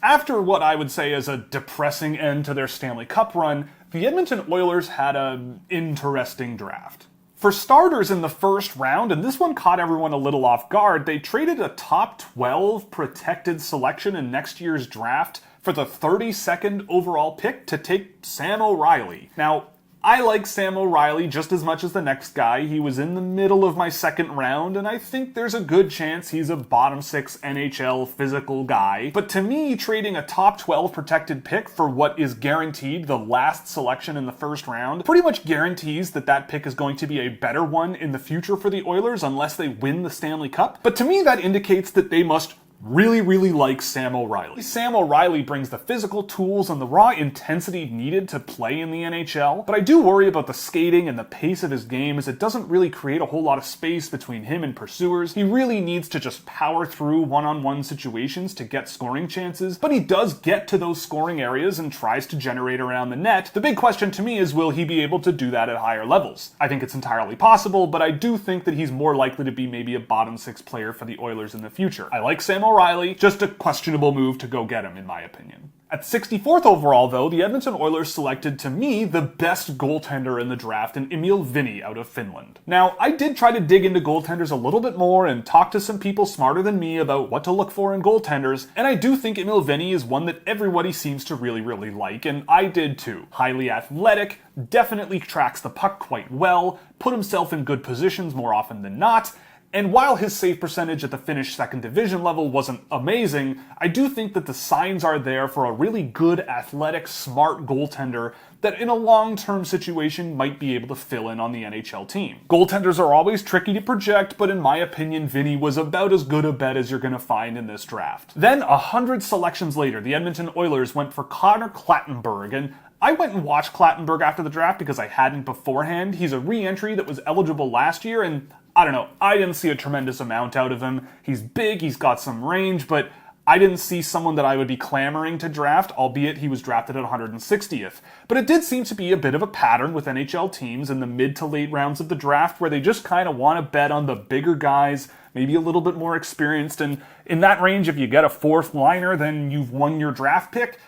After what I would say is a depressing end to their Stanley Cup run, the Edmonton Oilers had an interesting draft. For starters, in the first round, and this one caught everyone a little off guard, they traded a top 12 protected selection in next year's draft for the 32nd overall pick to take Sam O'Reilly. Now, I like Sam O'Reilly just as much as the next guy. He was in the middle of my second round, and I think there's a good chance he's a bottom 6 NHL physical guy. But to me, trading a top 12 protected pick for what is guaranteed the last selection in the first round pretty much guarantees that that pick is going to be a better one in the future for the Oilers unless they win the Stanley Cup. But to me, that indicates that they must really like Sam O'Reilly. Sam O'Reilly brings the physical tools and the raw intensity needed to play in the NHL, but I do worry about the skating and the pace of his game as it doesn't really create a whole lot of space between him and pursuers. He really needs to just power through one-on-one situations to get scoring chances, but he does get to those scoring areas and tries to generate around the net. The big question to me is, will he be able to do that at higher levels? I think it's entirely possible, but I do think that he's more likely to be maybe a bottom 6 player for the Oilers in the future. I like Sam O'Reilly, just a questionable move to go get him, in my opinion. At 64th overall, though, the Edmonton Oilers selected, to me, the best goaltender in the draft in Emil Vinny out of Finland. Now, I did try to dig into goaltenders a little bit more and talk to some people smarter than me about what to look for in goaltenders, and I do think Emil Vinny is one that everybody seems to really like, and I did too. Highly athletic, definitely tracks the puck quite well, put himself in good positions more often than not, and while his save percentage at the Finnish second division level wasn't amazing, I do think that the signs are there for a really good, athletic, smart goaltender that in a long-term situation might be able to fill in on the NHL team. Goaltenders are always tricky to project, but in my opinion, Vinny was about as good a bet as you're going to find in this draft. Then, 100 selections later, the Edmonton Oilers went for Connor Clattenburg, and I went and watched Clattenburg after the draft because I hadn't beforehand. He's a re-entry that was eligible last year, and I don't know, I didn't see a tremendous amount out of him. He's big, he's got some range, but I didn't see someone that I would be clamoring to draft, albeit he was drafted at 160th. But it did seem to be a bit of a pattern with NHL teams in the mid to late rounds of the draft where they just kind of want to bet on the bigger guys, maybe a little bit more experienced, and in that range, if you get a fourth liner, then you've won your draft pick.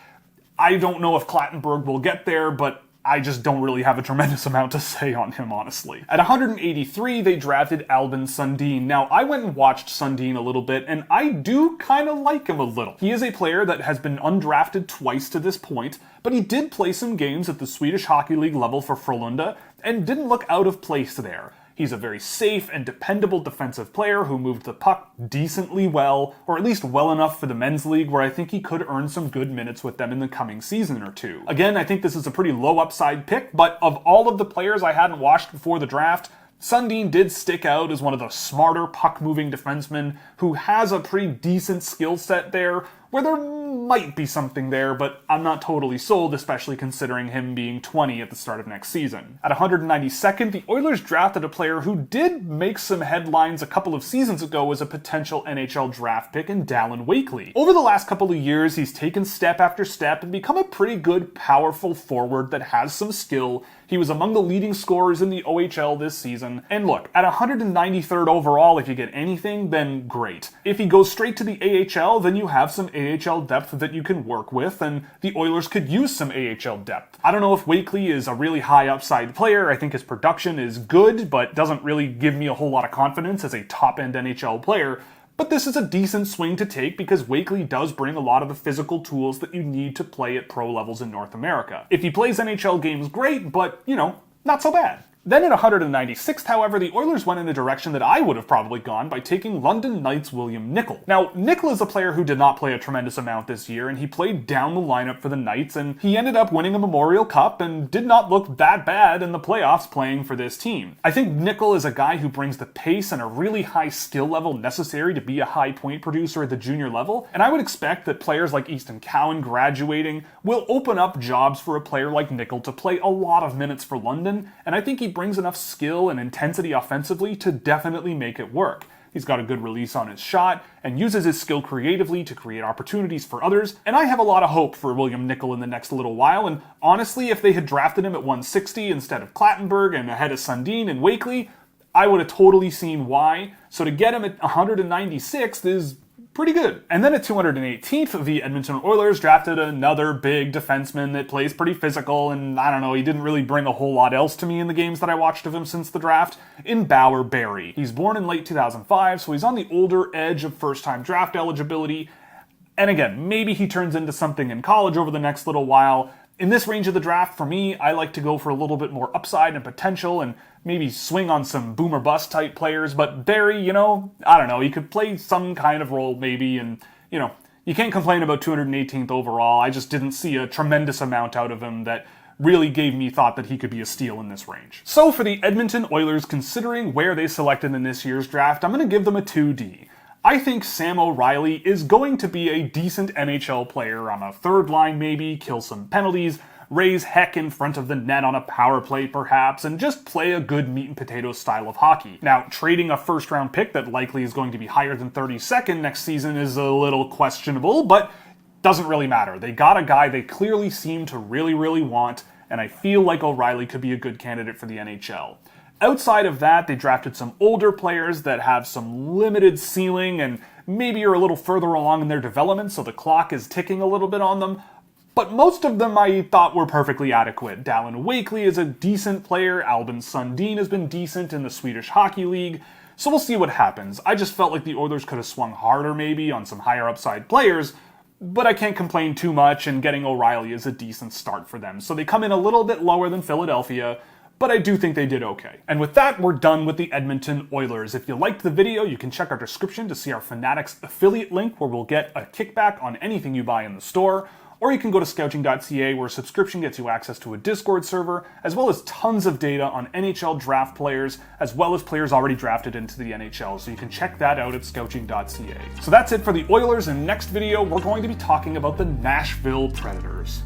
I don't know if Clattenburg will get there, but I just don't really have a tremendous amount to say on him, honestly. At 183, they drafted Albin Sundin. Now, I went and watched Sundin a little bit, and I do kind of like him a little. He is a player that has been undrafted twice to this point, but he did play some games at the Swedish Hockey League level for Frölunda, and didn't look out of place there. He's a very safe and dependable defensive player who moved the puck decently well, or at least well enough for the men's league where I think he could earn some good minutes with them in the coming season or two. Again, I think this is a pretty low upside pick, but of all of the players I hadn't watched before the draft, Sundin did stick out as one of the smarter puck-moving defensemen who has a pretty decent skill set there, where there might be something there, but I'm not totally sold, especially considering him being 20 at the start of next season. At 192nd, the Oilers drafted a player who did make some headlines a couple of seasons ago as a potential NHL draft pick in Dallin Wakely. Over the last couple of years, he's taken step after step and become a pretty good, powerful forward that has some skill. He was among the leading scorers in the OHL this season. And look, at 193rd overall, if you get anything, then great. If he goes straight to the AHL, then you have some AHL depth that you can work with, and the Oilers could use some AHL depth. I don't know if Wakely is a really high upside player. I think his production is good, but doesn't really give me a whole lot of confidence as a top-end NHL player. But this is a decent swing to take because Wakely does bring a lot of the physical tools that you need to play at pro levels in North America. If he plays NHL games, great, but, not so bad. Then at 196th, however, the Oilers went in a direction that I would have probably gone by taking London Knights' William Nickel. Now, Nickel is a player who did not play a tremendous amount this year, and he played down the lineup for the Knights, and he ended up winning a Memorial Cup and did not look that bad in the playoffs playing for this team. I think Nickel is a guy who brings the pace and a really high skill level necessary to be a high point producer at the junior level, and I would expect that players like Easton Cowan graduating will open up jobs for a player like Nickel to play a lot of minutes for London, and I think he brings enough skill and intensity offensively to definitely make it work. He's got a good release on his shot and uses his skill creatively to create opportunities for others, and I have a lot of hope for William Nickel in the next little while, and honestly, if they had drafted him at 160 instead of Clattenburg and ahead of Sundin and Wakely, I would have totally seen why. So to get him at 196th is pretty good. And then at 218th, the Edmonton Oilers drafted another big defenseman that plays pretty physical, and I don't know, he didn't really bring a whole lot else to me in the games that I watched of him since the draft, in Bauer Barry. He's born in late 2005, so he's on the older edge of first-time draft eligibility, and again, maybe he turns into something in college over the next little while. In this range of the draft, for me, I like to go for a little bit more upside and potential and maybe swing on some boom or bust type players, but Barry, you know, I don't know, he could play some kind of role maybe, and, you know, you can't complain about 218th overall. I just didn't see a tremendous amount out of him that really gave me thought that he could be a steal in this range. So for the Edmonton Oilers, considering where they selected in this year's draft, I'm going to give them a 2D. I think Sam O'Reilly is going to be a decent NHL player on a third line maybe, kill some penalties, raise heck in front of the net on a power play perhaps, and just play a good meat and potatoes style of hockey. Now, trading a first round pick that likely is going to be higher than 32nd next season is a little questionable, but doesn't really matter. They got a guy they clearly seem to really want, and I feel like O'Reilly could be a good candidate for the NHL. Outside of that, they drafted some older players that have some limited ceiling and maybe are a little further along in their development, so the clock is ticking a little bit on them. But most of them I thought were perfectly adequate. Dallin Wakely is a decent player, Albin Sundin has been decent in the Swedish Hockey League, so we'll see what happens. I just felt like the Oilers could have swung harder maybe on some higher upside players, but I can't complain too much, and getting O'Reilly is a decent start for them. So they come in a little bit lower than Philadelphia, but I do think they did okay. And with that, we're done with the Edmonton Oilers. If you liked the video, you can check our description to see our Fanatics affiliate link where we'll get a kickback on anything you buy in the store, or you can go to Scouching.ca where a subscription gets you access to a Discord server, as well as tons of data on NHL Draft players, as well as players already drafted into the NHL, so you can check that out at Scouching.ca. So that's it for the Oilers, and next video we're going to be talking about the Nashville Predators.